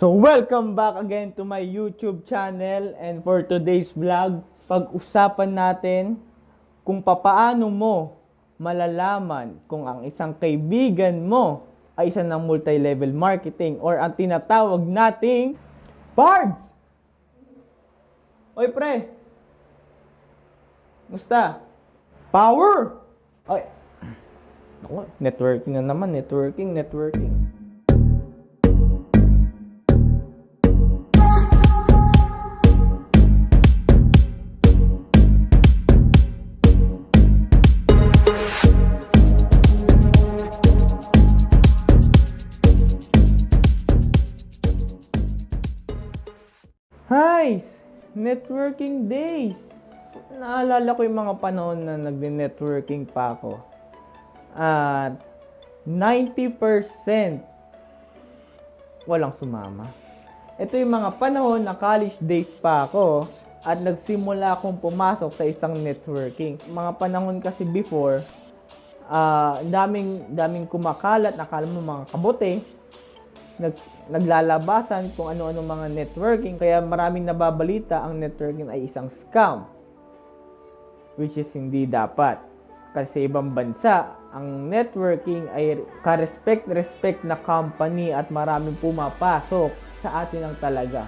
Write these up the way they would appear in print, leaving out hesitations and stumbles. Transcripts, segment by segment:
So welcome back again to my YouTube channel, and for today's vlog, pag-usapan natin kung papaano mo malalaman kung ang isang kaibigan mo ay isa ng multi-level marketing or ang tinatawag nating BARDS! Oy pre! Musta? Power! Oy! Ako, networking na naman, networking. Guys, networking days. Naalala ko yung mga panahon na nag-networking pa ako. At 90% walang sumama. Ito yung mga panahon na college days pa ako at nagsimula akong pumasok sa isang networking. Mga panahon kasi before, daming kumakalat, nakala mo mga kabote, naglalabasan kung ano-ano mga networking, kaya maraming nababalita ang networking ay isang scam, which is hindi dapat. Kasi ibang bansa, ang networking ay ka-respect na company at maraming pumapasok sa atin ang talaga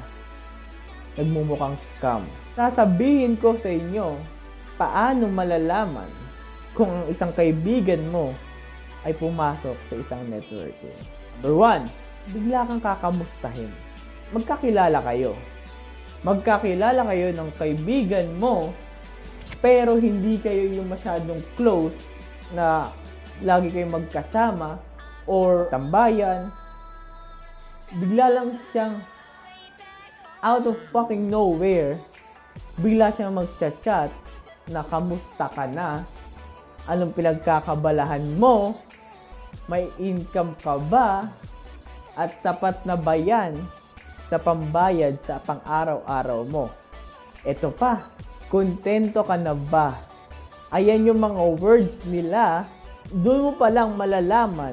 nagmumukhang scam. Sasabihin ko sa inyo paano malalaman kung ang isang kaibigan mo ay pumasok sa isang networking. Number 1, bigla kang kakamustahin. Magkakilala kayo ng kaibigan mo, pero hindi kayo yung masyadong close na lagi kayong magkasama or tambayan. Bigla lang siyang out of fucking nowhere, bigla siyang magchat-chat na kamusta ka na, anong pinagkakabalahan mo, may income ka ba, at sapat na ba yan sa pambayad sa pang-araw-araw mo? Ito pa, kontento ka na ba? Ayan yung mga words nila. Doon mo palang malalaman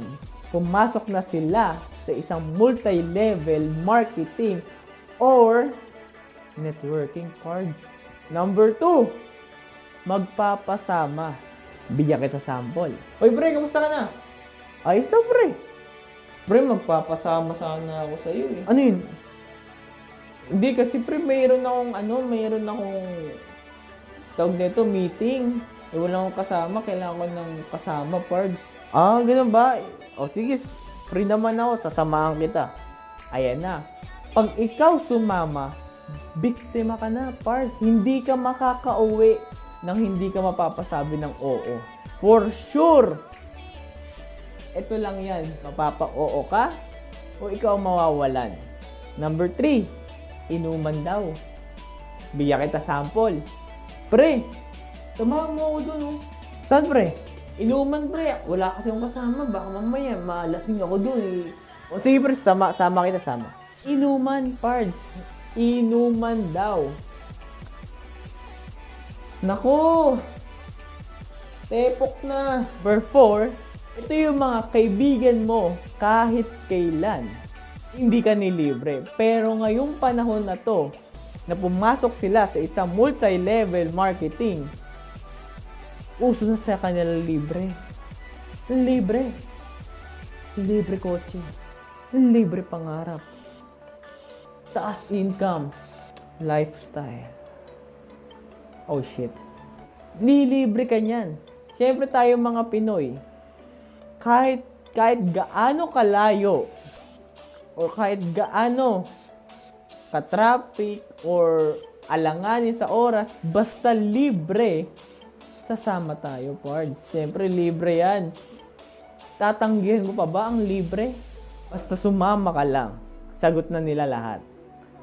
kung masok na sila sa isang multi-level marketing or networking cards. Number 2, magpapasama. Bigyan kita sample. Oy pre, kamusta ka na? Ayos na pre. Pre, magpapasama sana ako sa iyo eh. Ano yun? Hindi kasi pre, mayroon akong tawag nito, meeting. Wala akong kasama, kailangan ko ng kasama, pards. Ah, ganun ba? O sige, free naman ako, sasamahan kita. Ayan na. Pag ikaw sumama, biktima ka na, pards. Hindi ka makakauwi nang hindi ka mapapasabi ng oo. For sure! Ito lang yan, mapapa-oo ka o ikaw mawawalan. Number 3, inuman daw. Bigyan kita sample. Pre, samahan mo ako dun oh. Saan pre? Inuman pre, wala kasi akong kasama, baka mamaya malasing ako dun eh. O sige pre, sama kita. Inuman pards, inuman daw. Nako, tepok na. Number 4, ito yung mga kaibigan mo kahit kailan hindi ka nilibre. Pero ngayong panahon na to, na pumasok sila sa isang multi-level marketing, uso na sa kanila libre. Libre kotse. Libre pangarap. Taas income. Lifestyle. Oh shit. Nilibre ka niyan. Siyempre tayo mga Pinoy, kahit gaano kalayo o kahit gaano ka-traffic or alanganin sa oras, basta libre, sasama tayo, pards. Siyempre, libre yan. Tatanggihan mo pa ba ang libre? Basta sumama ka lang. Sagot na nila lahat.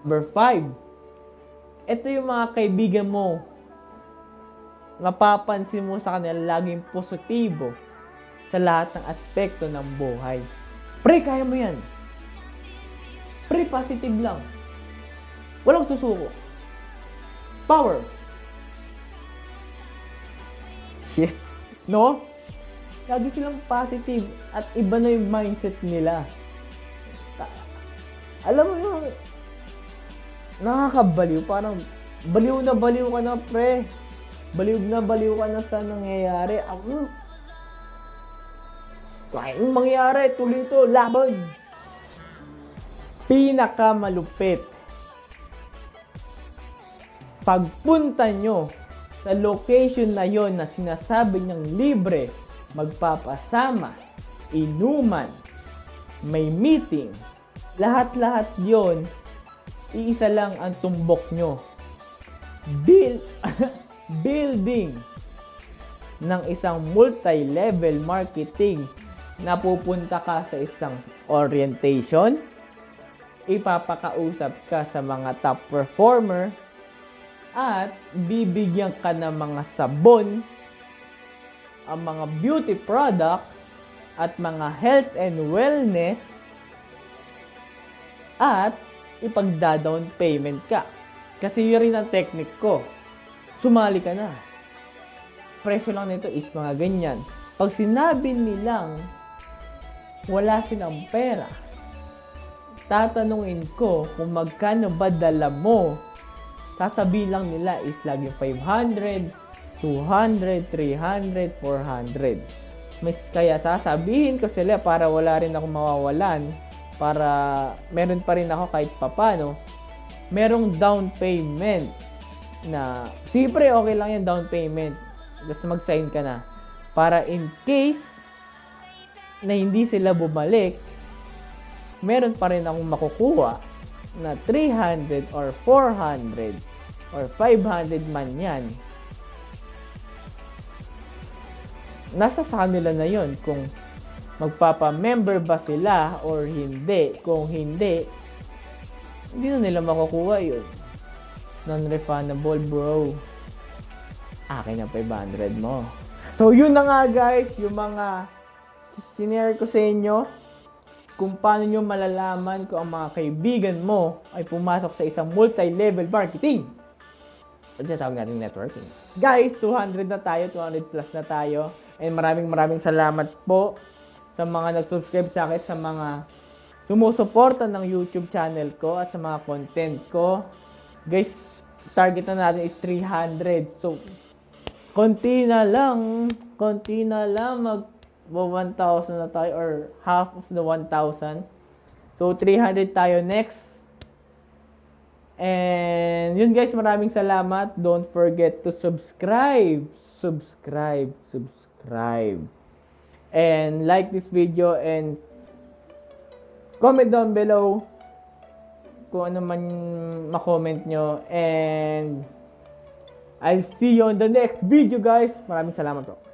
Number 5, ito yung mga kaibigan mo, mapapansin mo sa kanila laging positibo sa lahat ng aspekto ng buhay. Pre, kaya mo yan. Pre, positive lang. Walang susuko. Power. Shit. No? Lagi silang positive at iba na yung mindset nila. Alam mo yung nakakabaliw. Parang baliw ka na, pre. Baliw ka na sa nangyayari. Ako, kahit mangyari, tuloy ito, laban. Pinakamalupit. Pagpunta nyo sa location na yon na sinasabi niyang libre, magpapasama, inuman, may meeting, lahat-lahat yon, iisa lang ang tumbok nyo. Building ng isang multi-level marketing na pupunta ka sa isang orientation, ipapakausap ka sa mga top performer, at bibigyan ka ng mga sabon, ang mga beauty products, at mga health and wellness, at ipagda-down payment ka. Kasi yun rin ang technique ko. Sumali ka na. Presyo lang nito is mga ganyan. Pag sinabi nilang wala silang pera, tatanungin ko kung magkano ba dala mo. Sasabihin lang nila is laging 500, 200, 300, 400. Kaya sasabihin ko sila para wala rin ako mawawalan, para meron pa rin ako kahit papano, merong down payment na, siyempre okay lang yung down payment, just mag-sign ka na. Para in case na hindi sila bumalik, meron pa rin akong makukuha na 300 or 400 or 500 man yan. Nasa sa kanila na yon kung magpapa-member ba sila or hindi. Kung hindi na nila makukuha yun. Non-refundable, bro. Akin ang 500 mo. So, yun na nga guys, yung mga sinare ko sa inyo kung paano nyo malalaman kung ang mga kaibigan mo ay pumasok sa isang multi-level marketing. O tawag natin networking. Guys, 200 na tayo, 200 plus na tayo. And maraming salamat po sa mga nag-subscribe sa akin, sa mga sumusuporta ng YouTube channel ko at sa mga content ko. Guys, target na natin is 300. So, konti na lang mag 1,000 na tayo or half of the 1,000. So, 300 tayo next. And yun guys, maraming salamat. Don't forget to subscribe. And like this video and comment down below kung ano man ma-comment nyo. And I'll see you on the next video guys. Maraming salamat po.